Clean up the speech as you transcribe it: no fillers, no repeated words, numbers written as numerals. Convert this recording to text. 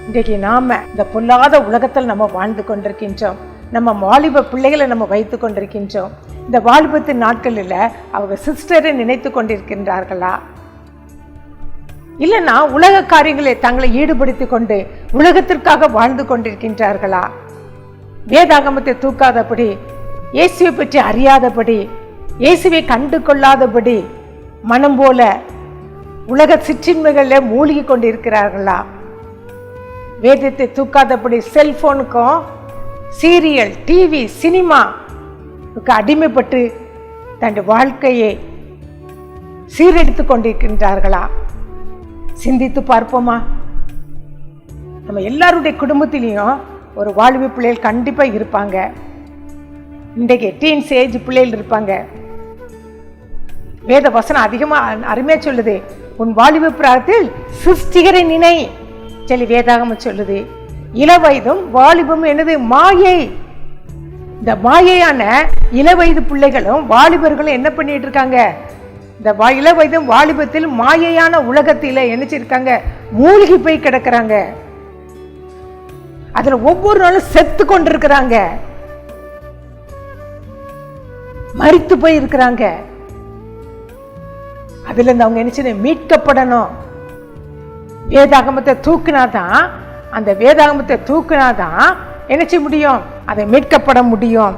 இன்றைக்கு நாம இந்த பொல்லாத உலகத்தில் நம்ம வாழ்ந்து கொண்டிருக்கின்றோம். நம்ம வாலிப பிள்ளைகளை நம்ம வைத்து கொண்டிருக்கின்றோம். இந்த வாலிபத்தின் நாட்களில் அவங்க சிஸ்டரை நினைத்து கொண்டிருக்கின்றார்களா, இல்லைன்னா உலக காரியங்களை தங்களை ஈடுபடுத்தி கொண்டு உலகத்திற்காக வாழ்ந்து கொண்டிருக்கின்றார்களா? வேதாகமத்தை தூக்காதபடி, இயேசுவை பற்றி அறியாதபடி, இயேசுவை கண்டு கொள்ளாதபடி மனம் போல உலக சிற்றின்மைகளில் மூழ்கி கொண்டிருக்கிறார்களா? வேதத்தை தூக்காதபடி செல்போனுக்கும் சீரியல், டிவி, சினிமாவுக்கு அடிமைப்பட்டு தன் வாழ்க்கையை சீரழித்து கொண்டிருக்கின்றார்களா? சிந்தித்து பார்ப்போமா? நம்ம எல்லாருடைய குடும்பத்திலையும் ஒரு வாலிப பிள்ளைகள் கண்டிப்பா இருப்பாங்க. இன்றைக்கு டீன்ஸ் ஏஜ் பிள்ளைகள் இருப்பாங்க. வேத வசனம் அதிகமா அருமையா சொல்லுது, உன் வாலிப பிராயத்தில் சிருஷ்டிகரை நினை சொல்லி வேதாகமம் சொல்லுது. இளவயதும் வாலிபம் என்னது? மாயை. இந்த மாயையான இளவயது பிள்ளைகளும் வாலிபர்களும் என்ன பண்ணிட்டு இருக்காங்க? இந்த இளவயதும் வாலிபத்தில் மாயையான உலகத்தில என்னச்சிருக்காங்க? மூழ்கி போய் கிடக்கிறாங்க. அதுல ஒவ்வொரு நாளும் செத்து கொண்டிருக்கிறாங்க, மரித்து போய் இருக்கிறாங்க. அதுல இருந்து அவங்க என்ன மீட்கப்படணும். வேதாகமத்தை தூக்கினாதான், அந்த வேதாகமத்தை தூக்கினாதான் என்ன செய்ய முடியும்? அதை மீட்கப்பட முடியும்.